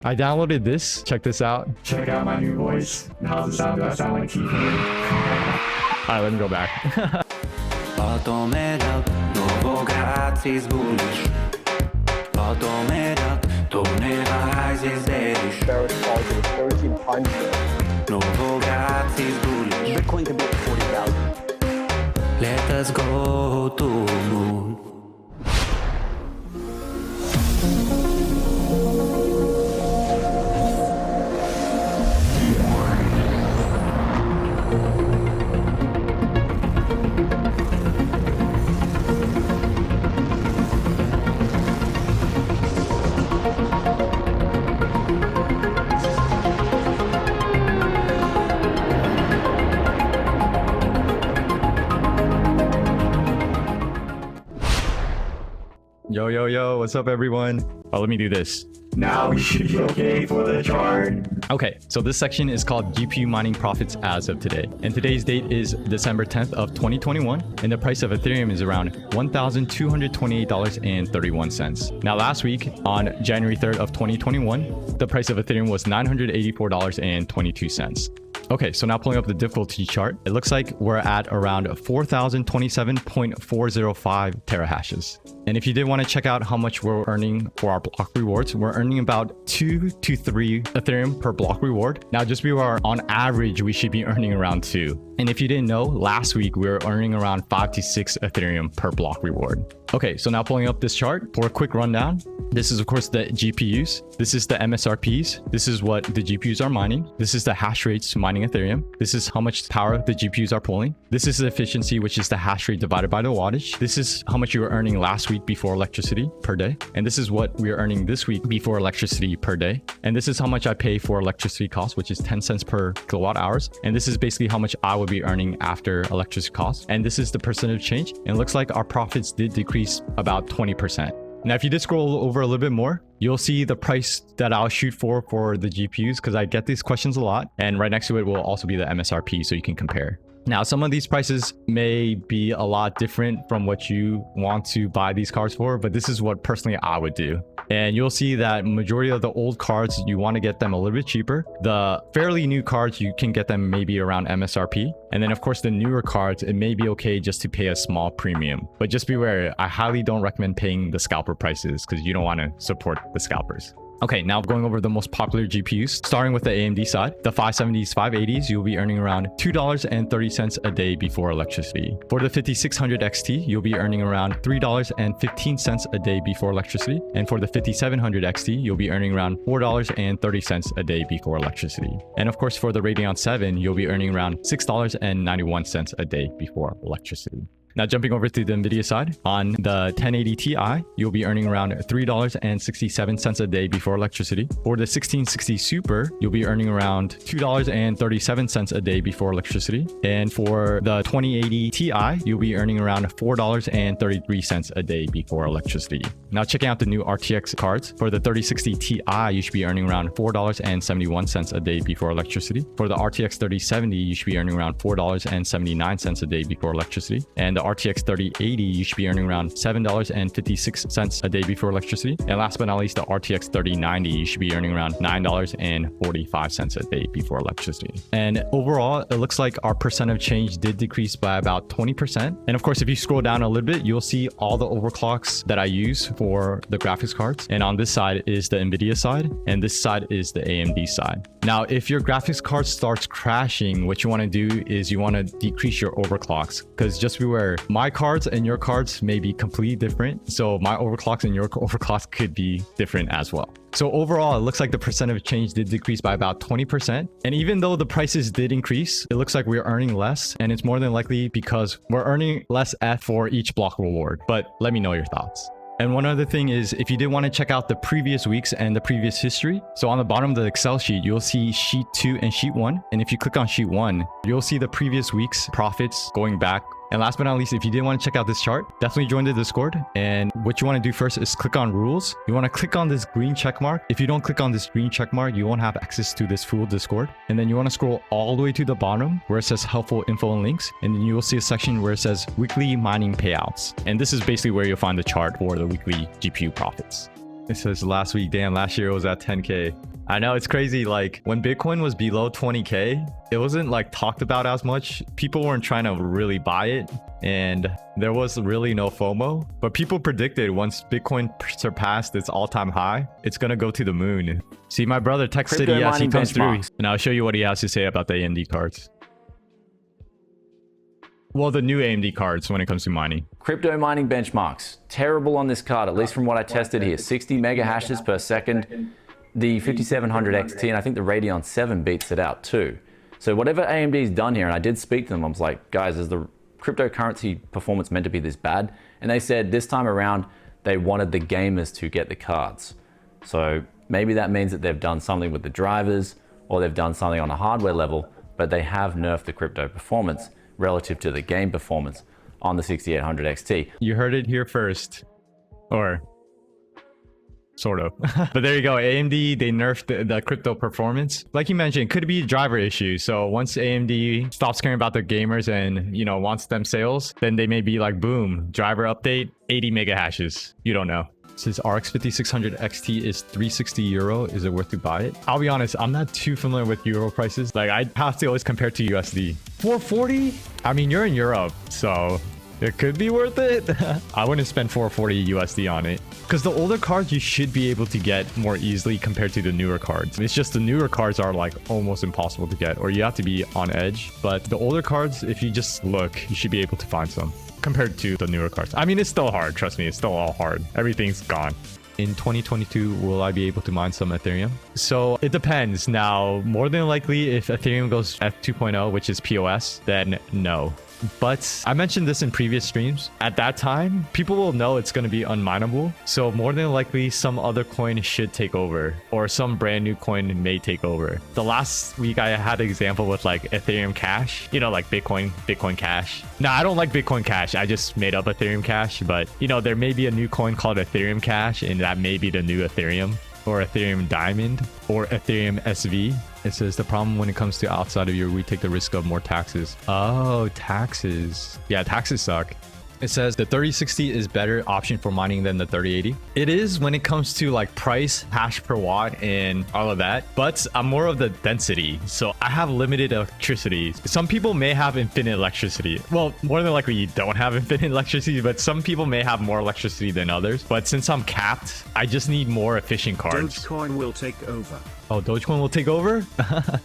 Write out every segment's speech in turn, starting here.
I downloaded this. Check this out. Check out my new voice. How's it sound? Do I sound like T-Pain? Alright, let me go back. Bitcoin could be at 40,000. Let us go to moon. Yo, what's up everyone? Oh, let me do this. Now we should be okay for the chart. Okay, so this section is called GPU mining profits as of today. And today's date is December 10th of 2021. And the price of Ethereum is around $1,228.31. Now last week on January 3rd of 2021, the price of Ethereum was $984.22. Okay, so now pulling up the difficulty chart, it looks like we're at around 4,027.405 terahashes. And if you did want to check out how much we're earning for our block rewards, we're earning about 2 to 3 Ethereum per block reward. Now, just be aware, on average, we should be earning around 2. And if you didn't know, last week we were earning around 5 to 6 Ethereum per block reward. Okay, so now pulling up this chart for a quick rundown. This is, of course, the GPUs. This is the MSRPs. This is what the GPUs are mining. This is the hash rates mining Ethereum. This is how much power the GPUs are pulling. This is the efficiency, which is the hash rate divided by the wattage. This is how much you were earning last week before electricity per day. And this is what we are earning this week before electricity per day. And this is how much I pay for electricity costs, which is 10 cents per kilowatt hours. And this is basically how much I would be earning after electricity costs. And this is the percentage change. And it looks like our profits did decrease about 20%. Now, if you did scroll over a little bit more, you'll see the price that I'll shoot for the GPUs, because I get these questions a lot. And right next to it will also be the MSRP, so you can compare. Now, some of these prices may be a lot different from what you want to buy these cards for, but this is what personally I would do. And you'll see that majority of the old cards, you want to get them a little bit cheaper. The fairly new cards, you can get them maybe around MSRP. And then of course, the newer cards, it may be okay just to pay a small premium. But just beware, I highly don't recommend paying the scalper prices because you don't want to support the scalpers. Okay, now going over the most popular GPUs, starting with the AMD side, the 570s, 580s, you'll be earning around $2.30 a day before electricity. For the 5600 XT, you'll be earning around $3.15 a day before electricity. And for the 5700 XT, you'll be earning around $4.30 a day before electricity. And of course, for the Radeon 7, you'll be earning around $6.91 a day before electricity. Now jumping over to the NVIDIA side, on the 1080 Ti, you'll be earning around $3.67 a day before electricity. For the 1660 Super, you'll be earning around $2.37 a day before electricity. And for the 2080 Ti, you'll be earning around $4.33 a day before electricity. Now checking out the new RTX cards, for the 3060 Ti, you should be earning around $4.71 a day before electricity. For the RTX 3070, you should be earning around $4.79 a day before electricity. And the RTX 3080, you should be earning around $7.56 a day before electricity. And last but not least, the RTX 3090, you should be earning around $9.45 a day before electricity. And overall, it looks like our percent of change did decrease by about 20%. And of course, if you scroll down a little bit, you'll see all the overclocks that I use for the graphics cards. And on this side is the NVIDIA side, and this side is the AMD side. Now, if your graphics card starts crashing, what you want to do is you want to decrease your overclocks, because just beware, my cards and your cards may be completely different. So my overclocks and your overclocks could be different as well. So overall, it looks like the percent of change did decrease by about 20%. And even though the prices did increase, it looks like we're earning less. And it's more than likely because we're earning less F for each block reward. But let me know your thoughts. And one other thing is, if you did want to check out the previous weeks and the previous history, so on the bottom of the Excel sheet, you'll see sheet 2 and sheet 1. And if you click on sheet 1, you'll see the previous week's profits going back And last but not least, if you did want to check out this chart, definitely join the Discord. And what you want to do first is click on rules. You want to click on this green check mark. If you don't click on this green check mark, you won't have access to this full Discord. And then you want to scroll all the way to the bottom where it says helpful info and links. And then you will see a section where it says weekly mining payouts. And this is basically where you'll find the chart for the weekly GPU profits. It says last week, damn, last year it was at 10K. I know, it's crazy. Like when Bitcoin was below 20K, it wasn't like talked about as much. People weren't trying to really buy it, and there was really no FOMO. But people predicted once Bitcoin surpassed its all-time high, it's gonna go to the moon. See, my brother Tech City, Crypto yes, he mining comes through, benchmarks. and I'll show you what he has to say about the AMD cards. Well, the new AMD cards when it comes to mining. Crypto mining benchmarks. Terrible on this card, at least from what I tested here. 60 mega hashes per second. The 5700 XT, and I think the Radeon 7 beats it out too. So whatever AMD's done here, and I did speak to them, I was like, guys, is the cryptocurrency performance meant to be this bad? And they said this time around, they wanted the gamers to get the cards. So maybe that means that they've done something with the drivers, or they've done something on a hardware level, but they have nerfed the crypto performance relative to the game performance on the 6800 XT. You heard it here first, or sort of. But there you go. AMD, they nerfed the crypto performance. Like you mentioned, could be a driver issue. So once AMD stops caring about the gamers and, you know, wants them sales, then they may be like, boom, driver update, 80 mega hashes. You don't know. Since RX 5600 XT is 360 euro, is it worth to buy it? I'll be honest, I'm not too familiar with euro prices. Like I have to always compare to USD. 440? I mean, you're in Europe, so it could be worth it. I wouldn't spend 440 USD on it. Because the older cards you should be able to get more easily compared to the newer cards. It's just the newer cards are like almost impossible to get, or you have to be on edge. But the older cards, if you just look, you should be able to find some compared to the newer cards. I mean, it's still hard. Trust me, it's still all hard. Everything's gone. In 2022, will I be able to mine some Ethereum? So it depends. Now, more than likely, if Ethereum goes F2.0, which is POS, then no. But I mentioned this in previous streams. At that time, people will know it's going to be unmineable. So more than likely, some other coin should take over, or some brand new coin may take over. The last week, I had an example with like Ethereum Cash, you know, like Bitcoin Cash. Now, I don't like Bitcoin Cash. I just made up Ethereum Cash, but you know, there may be a new coin called Ethereum Cash, and that may be the new Ethereum, or Ethereum Diamond, or Ethereum SV. It says the problem when it comes to outside of your, we take the risk of more taxes. Oh, taxes. Yeah, taxes suck. It says the 3060 is better option for mining than the 3080. It is when it comes to like price, hash per watt, and all of that. But I'm more of the density. So I have limited electricity. Some people may have infinite electricity. Well, more than likely you don't have infinite electricity, but some people may have more electricity than others. But since I'm capped, I just need more efficient cards. Dogecoin will take over. Oh, Dogecoin will take over?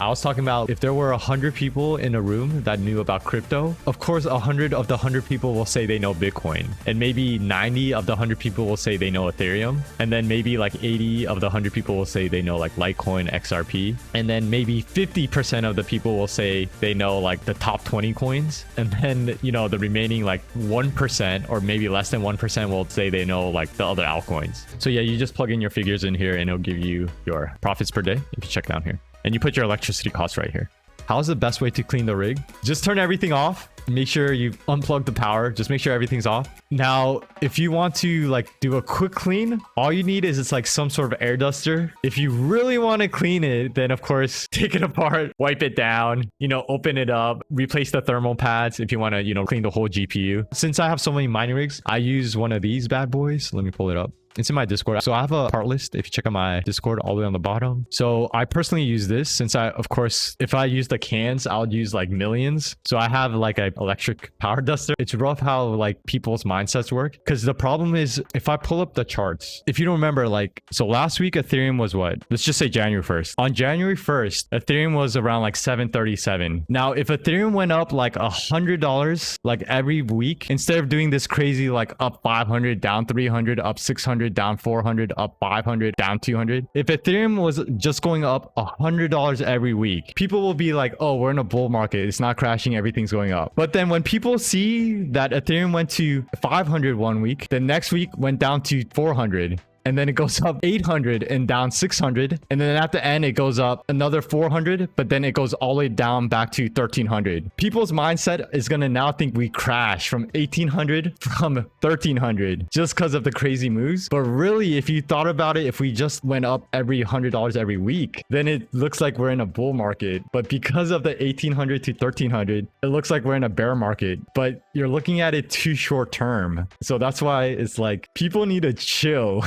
I was talking about if there were 100 people in a room that knew about crypto, of course, 100 of the 100 people will say they know Bitcoin. And maybe 90 of the 100 people will say they know Ethereum. And then maybe like 80 of the 100 people will say they know like Litecoin, XRP. And then maybe 50% of the people will say they know like the top 20 coins. And then, you know, the remaining like 1% or maybe less than 1% will say they know like the other altcoins. So yeah, you just plug in your figures in here and it'll give you your profits per day. If you check down here and you put your electricity costs right here. How's the best way to clean the rig? Just turn everything off. Make sure you unplug the power. Just make sure everything's off. Now, if you want to like do a quick clean, all you need is it's like some sort of air duster. If you really want to clean it, then of course, take it apart, wipe it down, you know, open it up, replace the thermal pads if you want to, you know, clean the whole GPU. Since I have so many mining rigs, I use one of these bad boys. Let me pull it up. It's in my Discord. So I have a part list. If you check out my Discord all the way on the bottom. So I personally use this since of course, if I use the cans, I'll use like millions. So I have like an electric power duster. It's rough how like people's mindsets work. Because the problem is if I pull up the charts, if you don't remember, like, so last week Ethereum was what? Let's just say January 1st. On January 1st, Ethereum was around like 737. Now, if Ethereum went up like $100 like every week, instead of doing this crazy like up 500, down 300, up 600, down 400, up 500, down 200. If Ethereum was just going up $100 every week, people will be like, oh, we're in a bull market. It's not crashing. Everything's going up. But then when people see that Ethereum went to 500 one week, the next week went down to 400. And then it goes up 800 and down 600. And then at the end, it goes up another 400, but then it goes all the way down back to 1300. People's mindset is going to now think we crash from 1800 from 1300 just because of the crazy moves. But really, if you thought about it, if we just went up every $100 every week, then it looks like we're in a bull market. But because of the 1800 to 1300, it looks like we're in a bear market. But you're looking at it too short term. So that's why it's like people need to chill.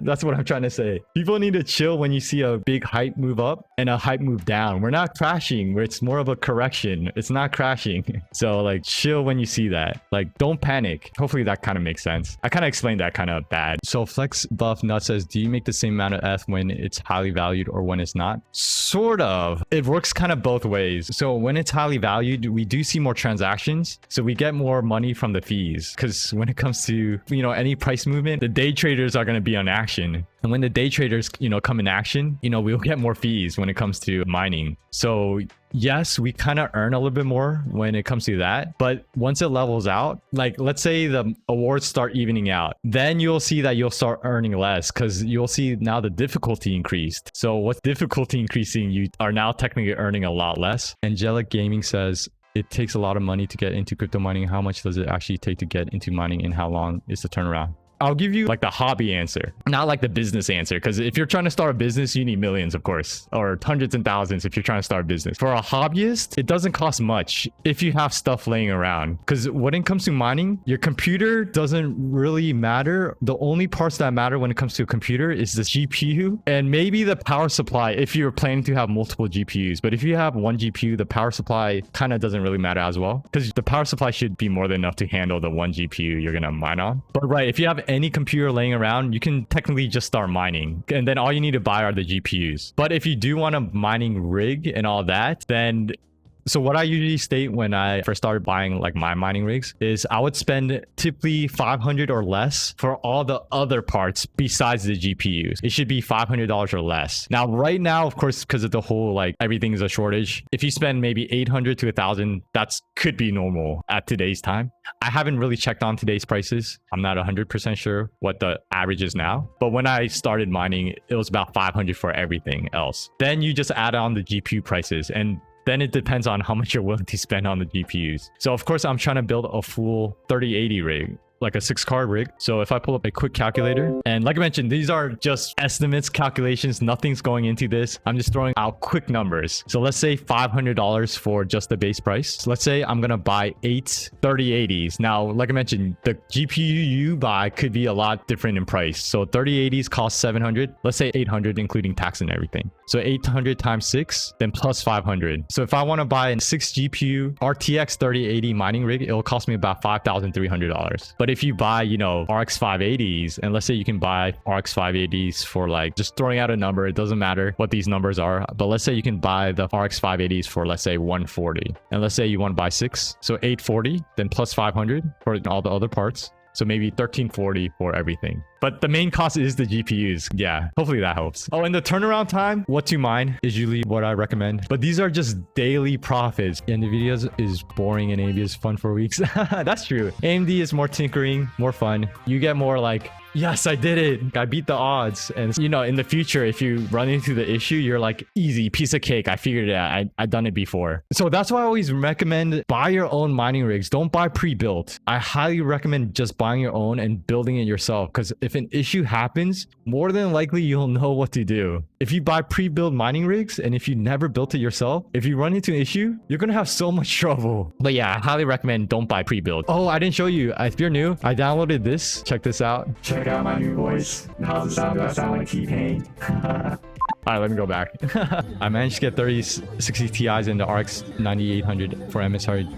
That's what I'm trying to say. People need to chill when you see a big hype move up and a hype move down. We're not crashing. It's more of a correction. It's not crashing. So like chill when you see that. Like don't panic. Hopefully that kind of makes sense. I kind of explained that kind of bad. So Flex Buff Nut says, do you make the same amount of F when it's highly valued or when it's not? Sort of. It works kind of both ways. So when it's highly valued, we do see more transactions. So we get more money from the fees. Because when it comes to, any price movement, the day traders are going to be on action. And when the day traders, come in action, we'll get more fees when it comes to mining. So yes, we kind of earn a little bit more when it comes to that. But once it levels out, like let's say the awards start evening out, then you'll see that you'll start earning less because you'll see now the difficulty increased. So with difficulty increasing, you are now technically earning a lot less. Angelic Gaming says, it takes a lot of money to get into crypto mining. How much does it actually take to get into mining and how long is the turnaround? I'll give you like the hobby answer, not like the business answer. Because if you're trying to start a business, you need millions, of course, or hundreds and thousands if you're trying to start a business. For a hobbyist, it doesn't cost much if you have stuff laying around. Because when it comes to mining, your computer doesn't really matter. The only parts that matter when it comes to a computer is the GPU and maybe the power supply if you're planning to have multiple GPUs. But if you have one GPU, the power supply kind of doesn't really matter as well. Because the power supply should be more than enough to handle the one GPU you're going to mine on. But right, if you have any computer laying around, you can technically just start mining. And then all you need to buy are the GPUs. But if you do want a mining rig and all that, then so what I usually state when I first started buying like my mining rigs is I would spend typically 500 or less for all the other parts besides the GPUs. It should be $500 or less. Now, right now, of course, because of the whole like everything is a shortage, if you spend maybe 800 to 1,000, that's could be normal at today's time. I haven't really checked on today's prices. I'm not 100% sure what the average is now. But when I started mining, it was about 500 for everything else. Then you just add on the GPU prices and then it depends on how much you're willing to spend on the GPUs. So of course, I'm trying to build a full 3080 rig, like a 6-card rig. So if I pull up a quick calculator, and like I mentioned, these are just estimates, calculations, nothing's going into this. I'm just throwing out quick numbers. So let's say $500 for just the base price. So let's say I'm gonna buy 8 3080s. Now, like I mentioned, the GPU you buy could be a lot different in price. So 3080s cost 700. Let's say 800, including tax and everything. So 800 times 6, then plus 500. So if I want to buy a 6 GPU RTX 3080 mining rig, it'll cost me about $5,300. But if you buy, RX 580s, and let's say you can buy RX 580s for like, just throwing out a number, it doesn't matter what these numbers are, but let's say you can buy the RX 580s for, let's say 140. And let's say you want to buy 6, so 840, then plus 500 for all the other parts. So maybe 1340 for everything. But the main cost is the GPUs. Yeah, hopefully that helps. Oh, and the turnaround time, what to mine is usually what I recommend. But these are just daily profits. NVIDIA is boring and AMD is fun for weeks. That's true. AMD is more tinkering, more fun. You get more like, yes, I did it. I beat the odds. And in the future, if you run into the issue, you're like, easy, piece of cake. I figured it out. I've done it before. So that's why I always recommend buy your own mining rigs. Don't buy pre-built. I highly recommend just buying your own and building it yourself. Because if an issue happens, more than likely you'll know what to do. If you buy pre-built mining rigs and if you never built it yourself, if you run into an issue, you're going to have so much trouble. But yeah, I highly recommend don't buy pre-built. Oh, I didn't show you. If you're new, I downloaded this. Check this out. Check out my new voice. How's it sound? Do I sound like T-Pain? All right, let me go back. I managed to get 3060 Ti's in the RX 9800 for MSR,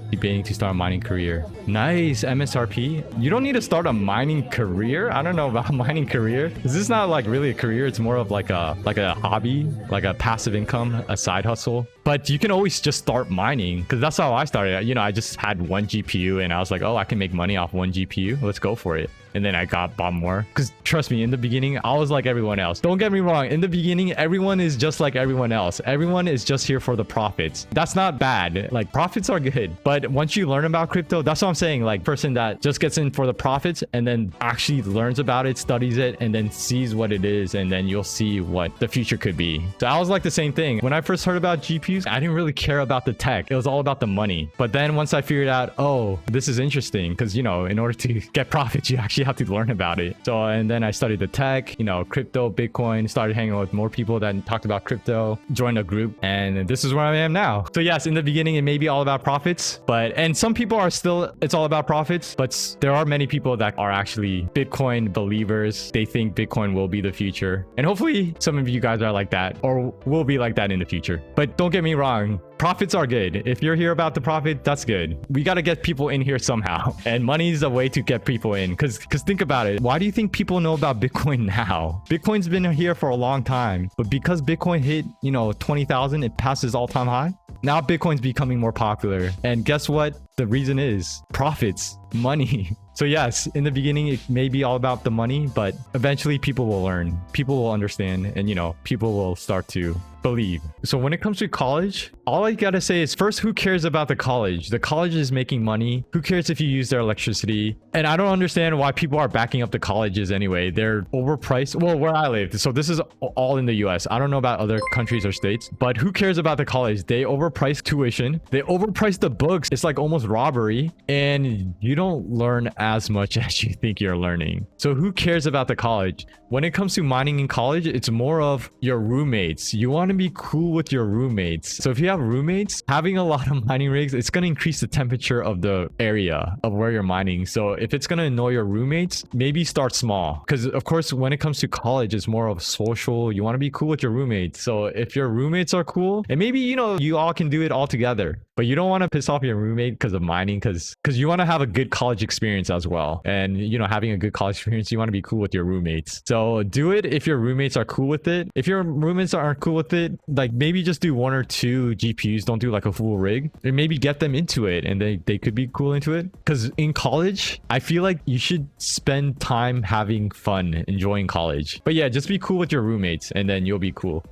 debating to start a mining career. Nice, MSRP. You don't need to start a mining career. I don't know about mining career. This is not like really a career. It's more of like a hobby, like a passive income, a side hustle. But you can always just start mining because that's how I started. I just had one GPU and I was like, oh, I can make money off one GPU. Let's go for it. And then I bought more because trust me, in the beginning, I was like everyone else. Don't get me wrong. In the beginning, everyone is just like everyone else. Everyone is just here for the profits. That's not bad. Like profits are good. But once you learn about crypto, that's what I'm saying. Like person that just gets in for the profits and then actually learns about it, studies it, and then sees what it is. And then you'll see what the future could be. So I was like the same thing. When I first heard about GPUs, I didn't really care about the tech. It was all about the money. But then once I figured out, oh, this is interesting because, in order to get profits, you actually have to learn about it. So, and then I studied the tech, crypto, Bitcoin, started hanging out with more people that talked about crypto, joined a group, and this is where I am now. So yes, in the beginning, it may be all about profits, And some people are still, it's all about profits, but there are many people that are actually Bitcoin believers. They think Bitcoin will be the future. And hopefully some of you guys are like that or will be like that in the future. But don't get me wrong. Profits are good. If you're here about the profit, that's good. We got to get people in here somehow. And money is a way to get people in. Because think about it. Why do you think people know about Bitcoin now? Bitcoin's been here for a long time. But because Bitcoin hit, 20,000, it passes all-time high. Now Bitcoin's becoming more popular. And guess what? The reason is profits, money. So yes, in the beginning, it may be all about the money, but eventually people will learn, people will understand, and people will start to believe. So when it comes to college, all I gotta say is first, who cares about the college? The college is making money. Who cares if you use their electricity? And I don't understand why people are backing up the colleges anyway. They're overpriced. Well, where I live, so this is all in the US. I don't know about other countries or states, but who cares about the college? They overprice tuition. They overprice the books. It's like almost robbery, and you don't learn as much as you think you're learning. So who cares about the college? When it comes to mining in college, it's more of your roommates. You want to be cool with your roommates. So if you have roommates, having a lot of mining rigs, it's going to increase the temperature of the area of where you're mining. So if it's going to annoy your roommates, maybe start small. Because of course, when it comes to college, it's more of social. You want to be cool with your roommates. So if your roommates are cool, and maybe, you all can do it all together, but you don't want to piss off your roommate because of mining, because you want to have a good college experience as well. And, having a good college experience, you want to be cool with your roommates. So do it if your roommates are cool with it. If your roommates aren't cool with it, like maybe just do 1 or 2 GPUs. Don't do like a full rig, and maybe get them into it and they could be cool into it. Because in college, I feel like you should spend time having fun, enjoying college. But yeah, just be cool with your roommates and then you'll be cool.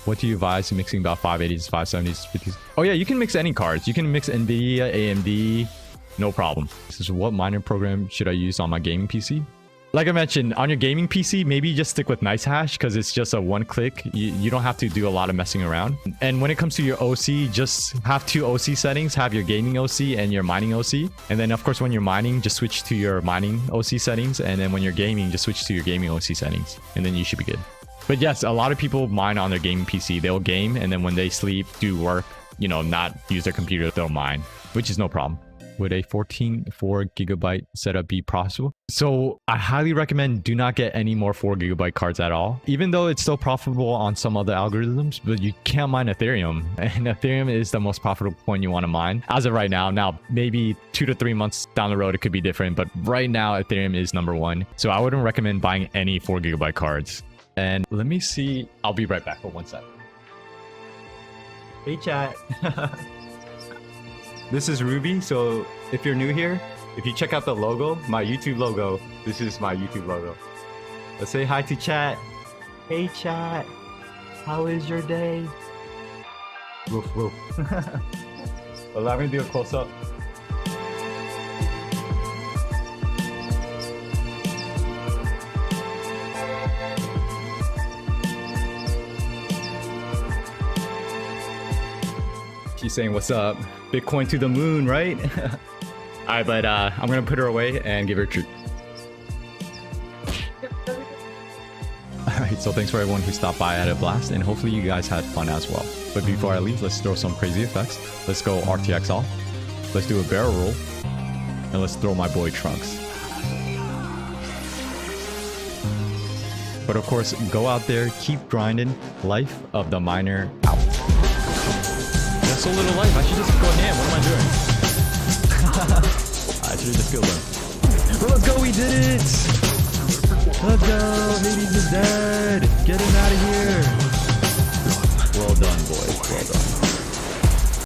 What do you advise mixing about 580s, 570s, 50s? Oh yeah, you can mix any cards. You can mix NVIDIA, AMD, no problem. This is what miner program should I use on my gaming PC? Like I mentioned, on your gaming PC, maybe just stick with NiceHash because it's just a one click. You don't have to do a lot of messing around. And when it comes to your OC, just have 2 OC settings. Have your gaming OC and your mining OC. And then of course, when you're mining, just switch to your mining OC settings. And then when you're gaming, just switch to your gaming OC settings. And then you should be good. But yes, a lot of people mine on their gaming PC. They'll game and then when they sleep, do work, not use their computer, they'll mine, which is no problem. Would a 4 gigabyte setup be possible? So I highly recommend do not get any more 4 gigabyte cards at all, even though it's still profitable on some other algorithms, but you can't mine Ethereum. And Ethereum is the most profitable coin you want to mine as of right now. Now, maybe 2 to 3 months down the road, it could be different, but right now Ethereum is number 1. So I wouldn't recommend buying any 4 gigabyte cards. And let me see. I'll be right back for 1 sec. Hey chat. This is Ruby. So if you're new here, if you check out the logo, my YouTube logo, this is my YouTube logo. Let's say hi to chat. Hey chat. How is your day? Woof woof. Allow me to do a close up. She's saying, what's up? Bitcoin to the moon, right? All right, but I'm going to put her away and give her a treat. All right, so thanks for everyone who stopped by. I had a blast, and hopefully you guys had fun as well. But before I leave, let's throw some crazy effects. Let's go RTX off. Let's do a barrel roll. And let's throw my boy Trunks. But of course, go out there, keep grinding. Life of the miner out. So little life, I should just go ham. What am I doing? I should have just killed him. Well, let's go, we did it! Let's go, Hades is dead! Get him out of here! Well done, boys, well done.